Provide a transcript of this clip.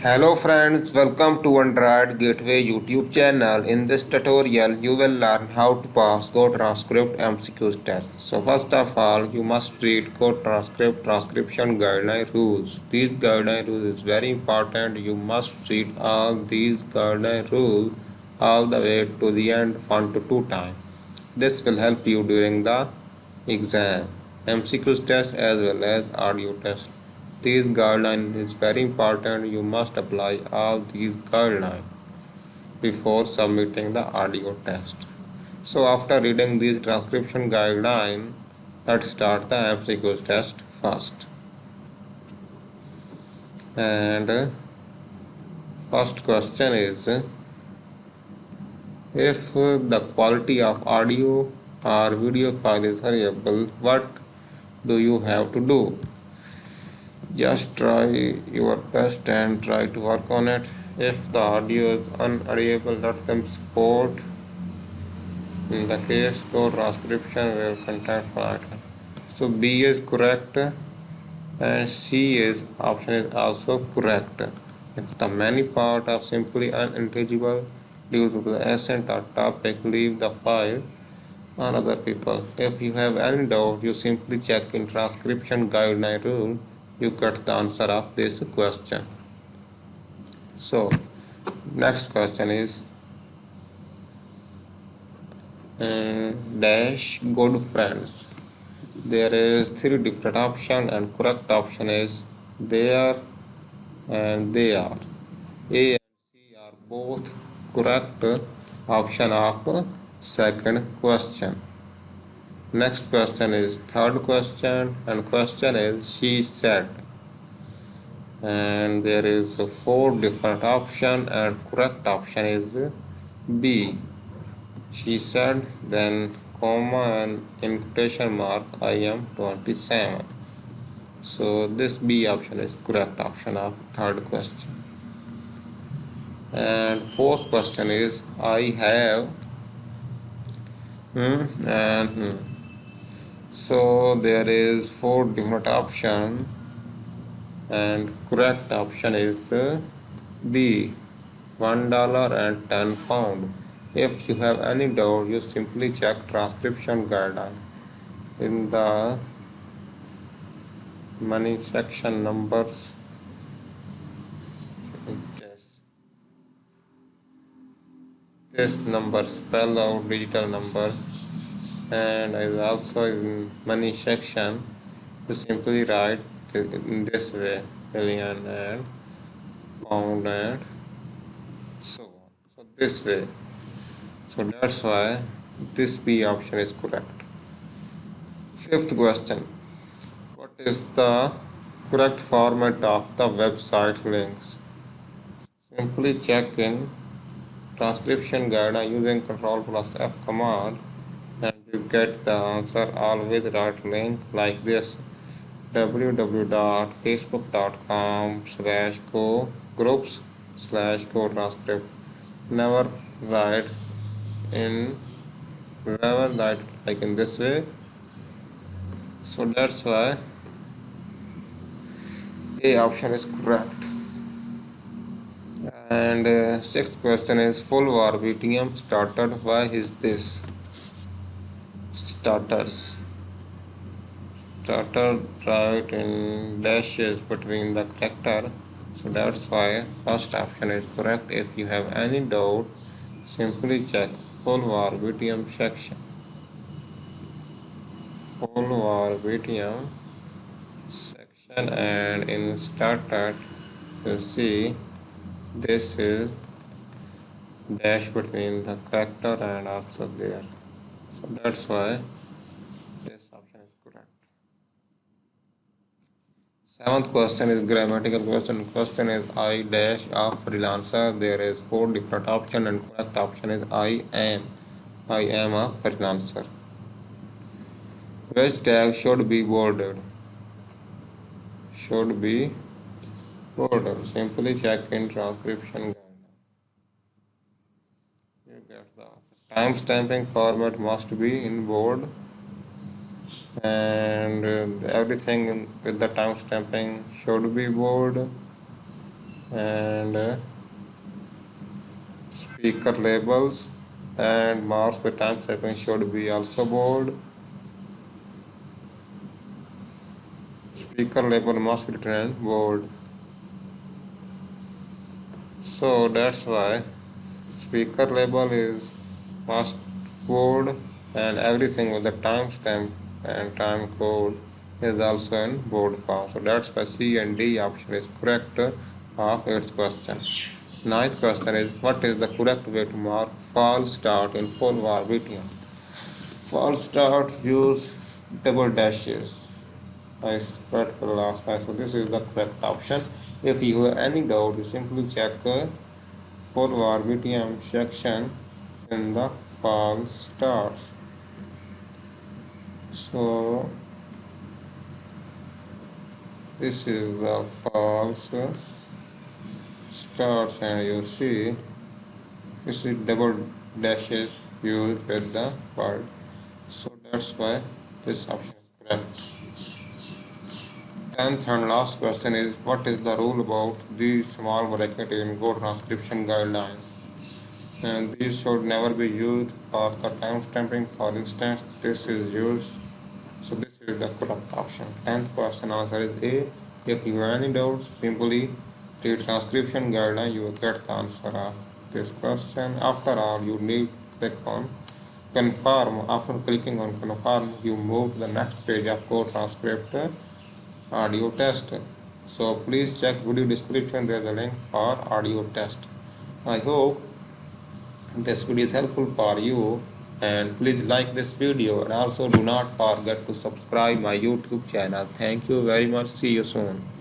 Hello friends, welcome to Android Gateway YouTube channel. In this tutorial, you will learn how to pass Gotranscript MCQs test. So first of all, you must read Gotranscript transcription guideline rules. These guideline rules is very important. You must read all these guideline rules all the way to the end 1 to 2 times. This will help you during the exam, MCQs test as well as audio test. These guidelines is very important. You must apply all these guidelines before submitting the audio test. So after reading these transcription guidelines, let's start the MCQs test first. And first question is, if the quality of audio or video file is variable, what do you have to do? Just try your best and try to work on it. If the audio is unavailable, let them support. In the case, transcription will contact writer. So B is correct and C is option is also correct. If the many part are simply unintelligible due to the accent or topic, leave the file on other people. If you have any doubt, you simply check in transcription guideline rule. You get the answer of this question. So next question is dash good friends. There is three different option and correct option is there and they are. A and C are both correct option of second question. Next question is third question and question is she said. And there is four different option and correct option is B. She said, then comma and in quotation mark I am 27. So this B option is correct option of third question. And fourth question is I have and so there is four different option and correct option is B, $1 and 10 pound. If you have any doubt, you simply check transcription guideline in the money section numbers. This number spell out digital number and is also in money section. You simply write in this way, million and pound and so on. So this way. So that's why this B option is correct. Fifth question. What is the correct format of the website links? Simply check in transcription guide using Ctrl+F command and you get the answer. Always write link like this: www.facebook.com/groups/Gotranscript. Never write like in this way. So that's why A option is correct. And sixth question is full var BTM started. Why is this? Starters. Starter right in dashes between the character. So that's why first option is correct. If you have any doubt, simply check full var BTM section. Full var BTM section and in started you see this is dash between the character and also there. So that's why this option is correct. Seventh question is grammatical question. Question is I dash of freelancer. There is four different option and correct option is I am a freelancer. Which tag should be bolded? Should be bolded. Simply check in transcription guideline. You get the answer. Time stamping format must be in bold and everything with the time stamping should be bold and speaker labels and marks by time typing should be also bold. Speaker label must be written in bold. So that's why speaker label is must bold, and everything with the timestamp and time code is also in bold form. So that's why C and D option is correct of 8th question. 9th question is, what is the correct way to mark false start in full var VTM? False start use double dashes. I spread for the last time. So this is the correct option. If you have any doubt, you simply check for VTM section in the false starts. So this is the false starts, and you see this is double dashes used with the word. So that's why this option is correct. 10th and last question is, what is the rule about these small brackets in Gotranscription guideline? And these should never be used for the timestamping. For instance, this is used. So this is the correct option. 10th question answer is A. If you have any doubts, simply read transcription guideline. You will get the answer of this question. After all, you need to click on confirm. After clicking on confirm, you move to the next page of Gotranscript audio test. So please check video description. There is a link for audio test. I hope this video is helpful for you, and please like this video, and also do not forget to subscribe my YouTube channel. Thank you very much. See you soon.